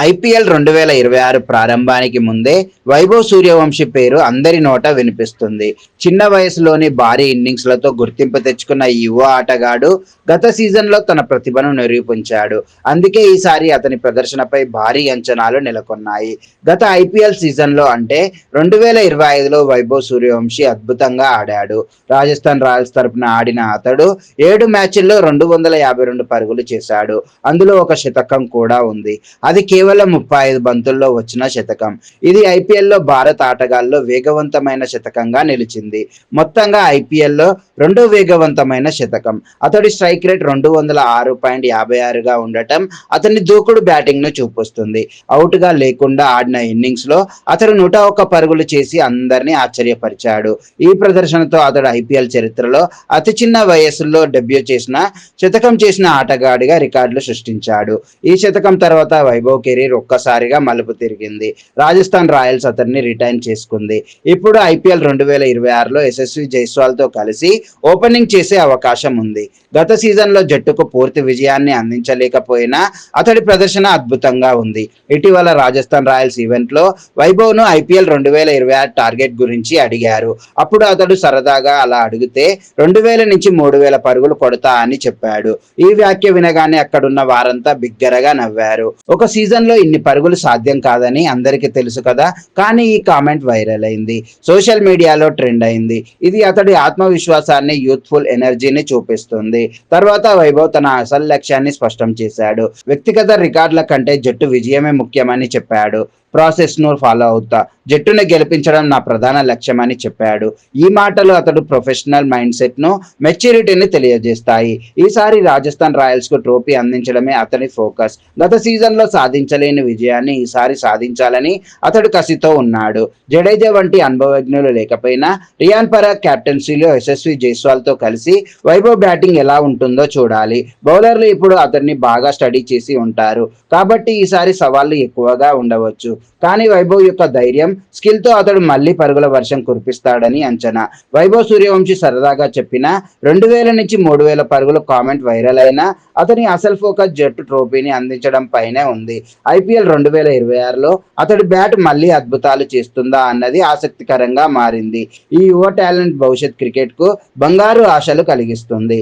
IPL 2026 ప్రారంభానికి ముందే వైభవ్ సూర్యవంశీ పేరు అందరి నోట వినిపిస్తుంది. చిన్న వయసులోని భారీ ఇన్నింగ్స్లతో గుర్తింపు తెచ్చుకున్న ఈ యువ ఆటగాడు గత సీజన్లో తన ప్రతిభను నిరూపించాడు. అందుకే ఈసారి అతని ప్రదర్శనపై భారీ అంచనాలు నెలకొన్నాయి. గత ఐపీఎల్ సీజన్లో అంటే 2025లో వైభవ్ సూర్యవంశీ అద్భుతంగా ఆడాడు. రాజస్థాన్ రాయల్స్ తరపున ఆడిన అతడు 7 మ్యాచ్ల్లో 252 పరుగులు చేశాడు. అందులో ఒక శతకం కూడా ఉంది. అది కేవలం 35 బంతుల్లో వచ్చిన శతకం. ఇది ఐపీఎల్లో భారత ఆటగాళ్లలో వేగవంతమైన శతకంగా నిలిచింది. మొత్తంగా ఐపీఎల్లో రెండో వేగవంతమైన శతకం. అతడి స్ట్రైక్ రేట్ 206.56గా ఉండటం అతని దూకుడు బ్యాటింగ్ ను చూపిస్తుంది. అవుట్ గా లేకుండా ఆడిన ఇన్నింగ్స్ లో అతడు 101 పరుగులు చేసి అందరినీ ఆశ్చర్యపరిచాడు. ఈ ప్రదర్శనతో అతడు ఐపీఎల్ చరిత్రలో అతి చిన్న వయస్సులో డెబ్యూ చేసిన శతకం చేసిన ఆటగాడిగా రికార్డులు సృష్టించాడు. ఈ శతకం తర్వాత వైభవ్ కెరీర్ ఒక్కసారిగా మలుపు తిరిగింది. రాజస్థాన్ రాయల్స్ అతన్ని రిటైన్ చేసుకుంది. ఇప్పుడు ఐపీఎల్ 2026లో యశస్వి జైస్వాల్ తో కలిసి ఓపెనింగ్ చేసే అవకాశం ఉంది. గత సీజన్లో జట్టుకు పూర్తి విజయాన్ని అందించలేకపోయినా అతడి ప్రదర్శన అద్భుతంగా ఉంది. ఇటీవల రాజస్థాన్ రాయల్స్ ఈవెంట్ లో వైభవ్ ను ఐపీఎల్ 2026 టార్గెట్ గురించి అడిగారు. అప్పుడు అతడు సరదాగా అలా అడిగితే 2000 నుంచి 3000 పరుగులు కొడతా అని చెప్పాడు. ఈ వ్యాఖ్య వినగానే అక్కడున్న వారంతా బిగ్గరగా నవ్వారు. ఒక సీజన్ లో ఇన్ని పరుగులు సాధ్యం కాదని అందరికీ తెలుసు కదా. కానీ ఈ కామెంట్ వైరల్ అయింది, సోషల్ మీడియాలో ట్రెండ్ అయింది. ఇది అతడి ఆత్మవిశ్వాసాన్ని, యూత్ఫుల్ ఎనర్జీని చూపిస్తుంది. తర్వాత వైభవ్ తన అసలు లక్ష్యాన్ని స్పష్టం చేశాడు. వ్యక్తిగత రికార్డుల కంటే జట్టు విజయమే ముఖ్యమని చెప్పాడు. ప్రాసెస్ ను ఫాలో అవుతా, జట్టును గెలిపించడం నా ప్రధాన లక్ష్యం అని చెప్పాడు. ఈ మాటలు అతడు ప్రొఫెషనల్ మైండ్ సెట్ ను, మెచ్యూరిటీని తెలియజేస్తాయి. ఈసారి రాజస్థాన్ రాయల్స్ కు ట్రోఫీ అందించడమే అతని ఫోకస్. గత సీజన్ లో సాధించలేని విజయాన్ని ఈసారి సాధించాలని అతడు కసితో ఉన్నాడు. జడేజా వంటి అనుభవజ్ఞులు లేకపోయినా రియాన్ పరాగ్ కెప్టెన్సీలో యశస్వి జైస్వాల్ తో కలిసి వైభవ్ బ్యాటింగ్ ఎలా ఉంటుందో చూడాలి. బౌలర్లు ఇప్పుడు అతన్ని బాగా స్టడీ చేసి ఉంటారు కాబట్టి ఈసారి సవాళ్లు ఎక్కువగా ఉండవచ్చు. కానీ వైభవ్ యొక్క ధైర్యం, స్కిల్ తో అతడు మళ్లీ పరుగుల వర్షం కురిపిస్తాడని అంచనా. వైభవ్ సూర్యవంశీ సరదాగా చెప్పిన 2000 నుంచి 3000 పరుగుల కామెంట్ వైరల్ అయినా అతని అసలు ఫోకస్ జట్టు ట్రోఫీని అందించడం పైనే ఉంది. ఐపీఎల్ 2026లో అతడి బ్యాట్ మళ్లీ అద్భుతాలు చేస్తుందా అన్నది ఆసక్తికరంగా మారింది. ఈ యువ టాలెంట్ భవిష్యత్ క్రికెట్ కు బంగారు ఆశలు కలిగిస్తుంది.